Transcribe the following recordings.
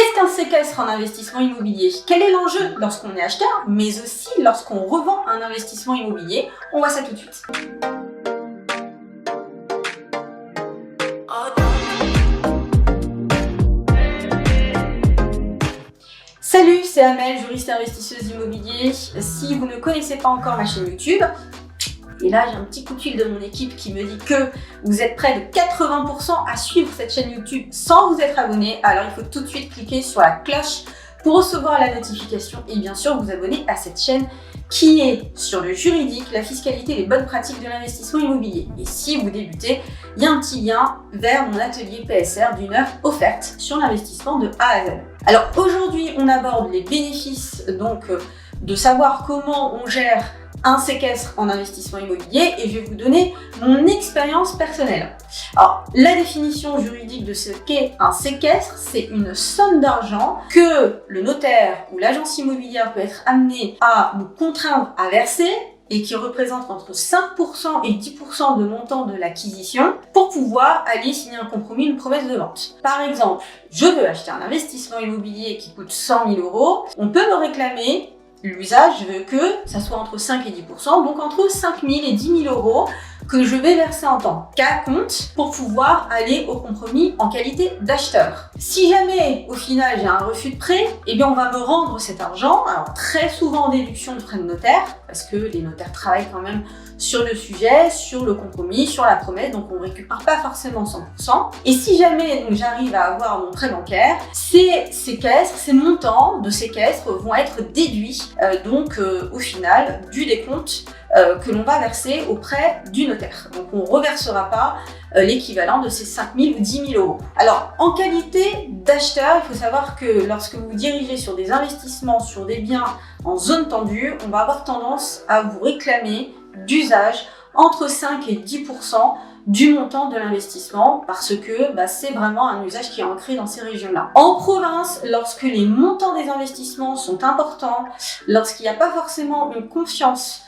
Qu'est-ce qu'un séquestre en investissement immobilier? Quel est l'enjeu lorsqu'on est acheteur, mais aussi lorsqu'on revend un investissement immobilier? On voit ça tout de suite. Salut, c'est Amel, juriste et investisseuse immobilier. Si vous ne connaissez pas encore ma chaîne YouTube, et là j'ai un petit coup de fil de mon équipe qui me dit que vous êtes près de 80% à suivre cette chaîne YouTube sans vous être abonné, alors il faut tout de suite cliquer sur la cloche pour recevoir la notification et bien sûr vous abonner à cette chaîne qui est sur le juridique, la fiscalité et les bonnes pratiques de l'investissement immobilier. Et si vous débutez, il y a un petit lien vers mon atelier PSR d'une heure offerte sur l'investissement de A à Z. Alors aujourd'hui, on aborde les bénéfices donc de savoir comment on gère un séquestre en investissement immobilier et je vais vous donner mon expérience personnelle. Alors, la définition juridique de ce qu'est un séquestre, c'est une somme d'argent que le notaire ou l'agence immobilière peut être amené à nous contraindre à verser et qui représente entre 5% et 10% de montant de l'acquisition pour pouvoir aller signer un compromis, une promesse de vente. Par exemple, je veux acheter un investissement immobilier qui coûte 100 000 €, on peut me réclamer l'usage, je veux que ça soit entre 5 et 10%, donc entre 5 000 et 10 000 € que je vais verser en tant qu'acompte pour pouvoir aller au compromis en qualité d'acheteur. Si jamais, au final, j'ai un refus de prêt, eh bien on va me rendre cet argent, alors très souvent en déduction de frais de notaire, parce que les notaires travaillent quand même sur le sujet, sur le compromis, sur la promesse, donc on ne récupère pas forcément 100%. Et si jamais j'arrive à avoir mon prêt bancaire, ces séquestres, ces montants de séquestres vont être déduits au final du décompte que l'on va verser auprès du notaire. Donc on ne reversera pas l'équivalent de ces 5 000 ou 10 000 €. Alors en qualité d'acheteur, il faut savoir que lorsque vous dirigez sur des investissements, sur des biens en zone tendue, on va avoir tendance à vous réclamer d'usage entre 5 et 10% du montant de l'investissement parce que c'est vraiment un usage qui est ancré dans ces régions-là. En province, lorsque les montants des investissements sont importants, lorsqu'il n'y a pas forcément une confiance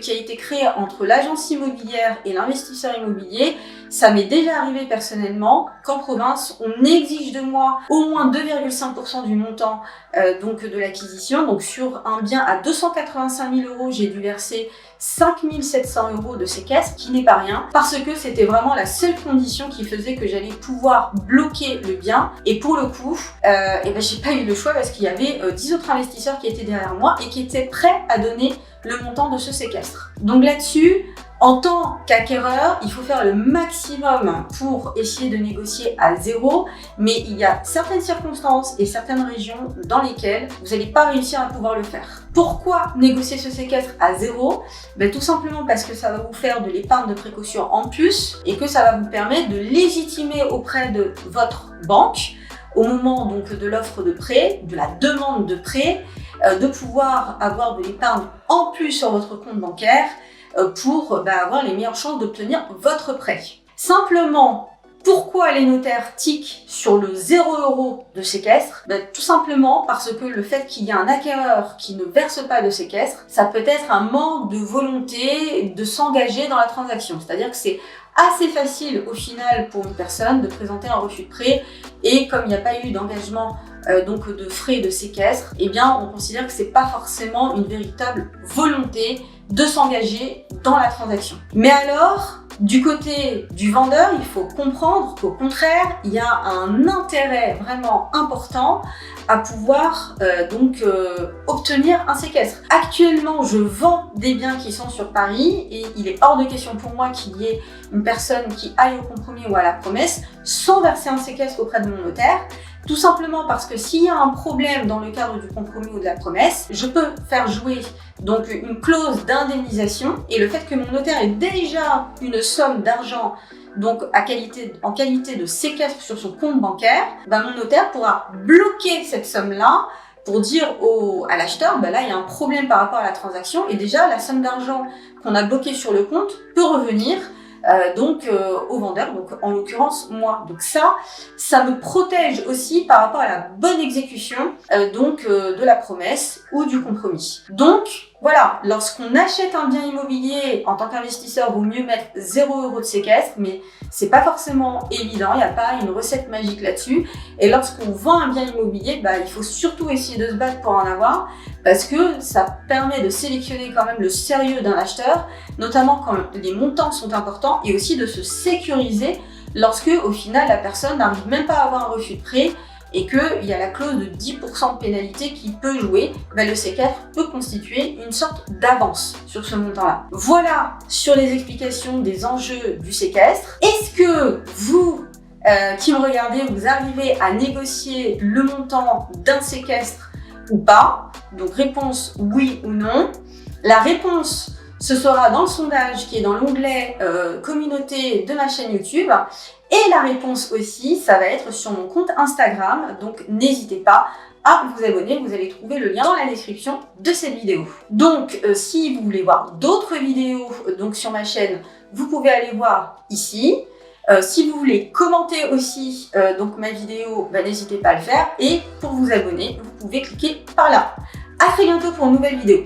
qui a été créée entre l'agence immobilière et l'investisseur immobilier, ça m'est déjà arrivé personnellement qu'en province, on exige de moi au moins 2,5% du montant de l'acquisition. Donc sur un bien à 285 000 €, j'ai dû verser 5 700 € de séquestre, qui n'est pas rien, parce que c'était vraiment la seule condition qui faisait que j'allais pouvoir bloquer le bien. Et pour le coup, j'ai pas eu le choix parce qu'il y avait 10 autres investisseurs qui étaient derrière moi et qui étaient prêts à donner le montant de ce séquestre. Donc là-dessus, en tant qu'acquéreur, il faut faire le maximum pour essayer de négocier à zéro, mais il y a certaines circonstances et certaines régions dans lesquelles vous n'allez pas réussir à pouvoir le faire. Pourquoi négocier ce séquestre à zéro? Tout simplement parce que ça va vous faire de l'épargne de précaution en plus et que ça va vous permettre de légitimer auprès de votre banque au moment de l'offre de prêt, de la demande de prêt, de pouvoir avoir de l'épargne en plus sur votre compte bancaire pour avoir les meilleures chances d'obtenir votre prêt. Simplement, pourquoi les notaires tiquent sur le 0 € de séquestre? Tout simplement parce que le fait qu'il y ait un acquéreur qui ne verse pas de séquestre, ça peut être un manque de volonté de s'engager dans la transaction. C'est-à-dire que c'est assez facile au final pour une personne de présenter un refus de prêt et comme il n'y a pas eu d'engagement de frais de séquestre, on considère que c'est pas forcément une véritable volonté de s'engager dans la transaction. Mais alors, du côté du vendeur, il faut comprendre qu'au contraire, il y a un intérêt vraiment important à pouvoir obtenir un séquestre. Actuellement, je vends des biens qui sont sur Paris et il est hors de question pour moi qu'il y ait une personne qui aille au compromis ou à la promesse sans verser un séquestre auprès de mon notaire. Tout simplement parce que s'il y a un problème dans le cadre du compromis ou de la promesse, je peux faire jouer une clause d'indemnisation et le fait que mon notaire ait déjà une somme d'argent en qualité de séquestre sur son compte bancaire, mon notaire pourra bloquer cette somme-là pour dire à l'acheteur, là il y a un problème par rapport à la transaction et déjà la somme d'argent qu'on a bloquée sur le compte peut revenir au vendeur, en l'occurrence moi. Donc ça me protège aussi par rapport à la bonne exécution de la promesse ou du compromis. Donc Voilà, lorsqu'on achète un bien immobilier en tant qu'investisseur, il vaut mieux mettre 0 € de séquestre, mais c'est pas forcément évident, il n'y a pas une recette magique là-dessus. Et lorsqu'on vend un bien immobilier, il faut surtout essayer de se battre pour en avoir, parce que ça permet de sélectionner quand même le sérieux d'un acheteur, notamment quand les montants sont importants, et aussi de se sécuriser lorsque, au final, la personne n'arrive même pas à avoir un refus de prêt, et qu'il y a la clause de 10% de pénalité qui peut jouer, le séquestre peut constituer une sorte d'avance sur ce montant-là. Voilà sur les explications des enjeux du séquestre. Est-ce que vous, qui me regardez, vous arrivez à négocier le montant d'un séquestre ou pas? Donc réponse oui ou non. La réponse, ce sera dans le sondage qui est dans l'onglet communauté de ma chaîne YouTube. Et la réponse aussi, ça va être sur mon compte Instagram, donc n'hésitez pas à vous abonner, vous allez trouver le lien dans la description de cette vidéo. Donc si vous voulez voir d'autres vidéos sur ma chaîne, vous pouvez aller voir ici. Si vous voulez commenter aussi ma vidéo, n'hésitez pas à le faire. Et pour vous abonner, vous pouvez cliquer par là. À très bientôt pour une nouvelle vidéo.